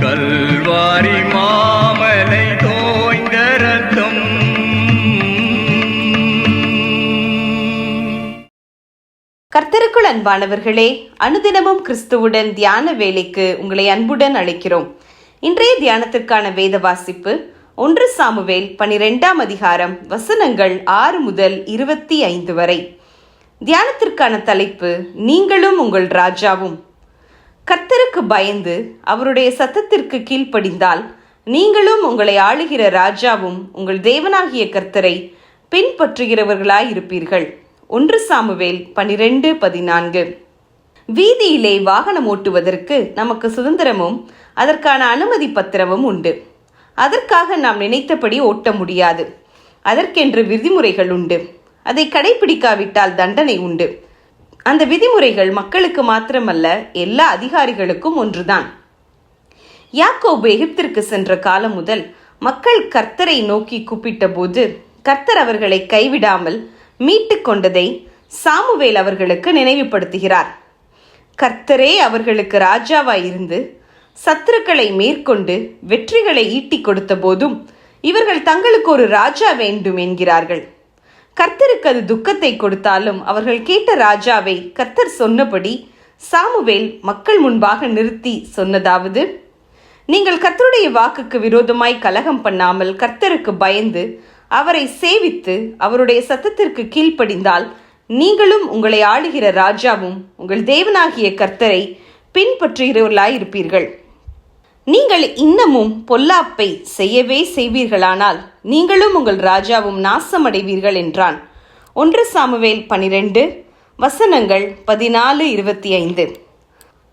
கல்வாரி மாமலை தோய்ந்த ரத்தம். கர்த்தருக்குள் அன்பானவர்களே, அனுதினமும் கிறிஸ்துவுடன் தியான வேலைக்கு உங்களை அன்புடன் அழைக்கிறோம். இன்றைய தியானத்திற்கான வேத வாசிப்பு 1 சாமுவேல் 12ஆம் அதிகாரம் வசனங்கள் 6 முதல் 25 வரை. தியானத்திற்கான தலைப்பு, நீங்களும் உங்கள் ராஜாவும். கர்த்தருக்கு பயந்து அவருடைய சத்தத்திற்கு கீழ்ப்படிந்தால் நீங்களும் உங்களை ஆளுகிற ராஜாவும் உங்கள் தேவனாகிய கர்த்தரை பின்பற்றுகிறவர்களாயிருப்பீர்கள். 1 சாமுவேல் 12:14. வீதியிலே வாகனம் ஓட்டுவதற்கு நமக்கு சுதந்திரமும் அதற்கான அனுமதி பத்திரமும் உண்டு. அதற்காக நாம் நினைத்தபடி ஓட்ட முடியாது. அதற்கென்று விதிமுறைகள் உண்டு. அதை கடைபிடிக்காவிட்டால் தண்டனை உண்டு. அந்த விதிமுறைகள் மக்களுக்கு மாத்திரமல்ல, எல்லா அதிகாரிகளுக்கும் ஒன்றுதான். யாக்கோபு எகிப்திற்கு சென்ற காலம் முதல் மக்கள் கர்த்தரை நோக்கி கூப்பிட்ட போது கர்த்தர் அவர்களை கைவிடாமல் மீட்டு கொண்டதை சாமுவேல் அவர்களுக்கு நினைவுபடுத்துகிறார். கர்த்தரே அவர்களுக்கு ராஜாவாயிருந்து சத்துருக்களை மேற்கொண்டு வெற்றிகளை ஈட்டி கொடுத்த போதும் இவர்கள் தங்களுக்கு ஒரு ராஜா வேண்டும் என்கிறார்கள். கர்த்தருக்கு அது துக்கத்தை கொடுத்தாலும் அவர்கள் கேட்ட ராஜாவை கர்த்தர் சொன்னபடி சாமுவேல் மக்கள் முன்பாக நிறுத்தி சொன்னதாவது, நீங்கள் கர்த்தருடைய வாக்குக்கு விரோதமாய் கலகம் பண்ணாமல் கர்த்தருக்கு பயந்து அவரை சேவித்து அவருடைய சத்தத்திற்கு கீழ்ப்படிந்தால் நீங்களும் உங்களை ஆளுகிற ராஜாவும் உங்கள் தேவனாகிய கர்த்தரை பின்பற்றுகிறவர்களாயிருப்பீர்கள். நீங்கள் இன்னமும் பொல்லாப்பை செய்யவே செய்வீர்களானால் நீங்களும் உங்கள் ராஜாவும் நாசமடைவீர்கள் என்றான். 1 சாமுவேல் 12 வசனங்கள் 14-25.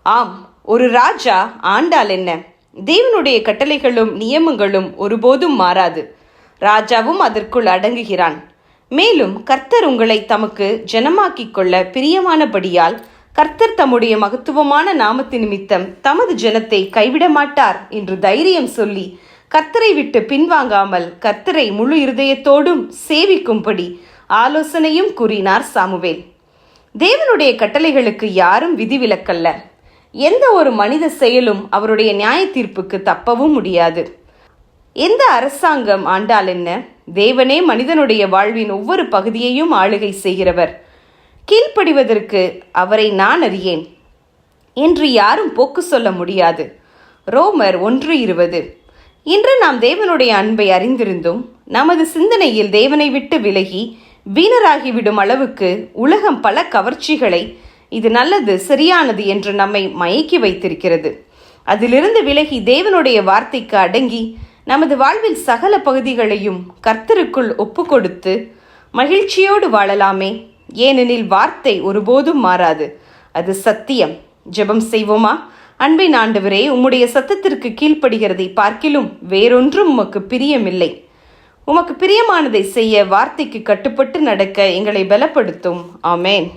ஆம், ஒரு ராஜா ஆண்டால் என்ன? தேவனுடைய கட்டளைகளும் நியமங்களும் ஒருபோதும் மாறாது. ராஜாவும் அதற்குள் அடங்குகிறான். மேலும் கர்த்தர் உங்களை தமக்கு ஜனமாக்கிக் கொள்ள பிரியமானபடியால் கர்த்தர் தம்முடைய மகத்துவமான நாமத்து நிமித்தம் தமது ஜனத்தை கைவிட மாட்டார் என்று தைரியம் சொல்லி கர்த்தரை விட்டு பின்வாங்காமல் கர்த்தரை முழு இருதயத்தோடும் சேவிக்கும்படி ஆலோசனையும் கூறினார் சாமுவேல். தேவனுடைய கட்டளைகளுக்கு யாரும் விதிவிலக்கல்ல. எந்த ஒரு மனித செயலும் அவருடைய நியாய தீர்ப்புக்கு தப்பவும் முடியாது. எந்த அரசாங்கம் ஆண்டால் என்ன? தேவனே மனிதனுடைய வாழ்வின் ஒவ்வொரு பகுதியையும் ஆளுகை செய்கிறவர். கீழ்ப்படிவதற்கு அவரை நான் அறியேன் என்று யாரும் போக்கு சொல்ல முடியாது. ரோமர் 1:20. இன்று நாம் தேவனுடைய அன்பை அறிந்திருந்தும் நமது சிந்தனையில் தேவனை விட்டு விலகி வீணராகிவிடும் அளவுக்கு உலகம் பல கவர்ச்சிகளை இது நல்லது, சரியானது என்று நம்மை மயக்கி வைத்திருக்கிறது. அதிலிருந்து விலகி தேவனுடைய வார்த்தைக்கு அடங்கி நமது வாழ்வில் சகல பகுதிகளையும் கர்த்தருக்குள் ஒப்பு கொடுத்து மகிழ்ச்சியோடு வாழலாமே. ஏனெனில் வார்த்தை ஒருபோதும் மாறாது, அது சத்தியம். ஜெபம் செய்வோமா? அன்பின் ஆண்டவரே, உம்முடைய சத்தத்திற்கு கீழ்ப்படுகிறதை பார்க்கிலும் வேறொன்றும் உமக்கு பிரியமில்லை. உமக்கு பிரியமானதை செய்ய வார்த்தைக்கு கட்டுப்பட்டு நடக்க எங்களை பலப்படுத்தும். ஆமேன்.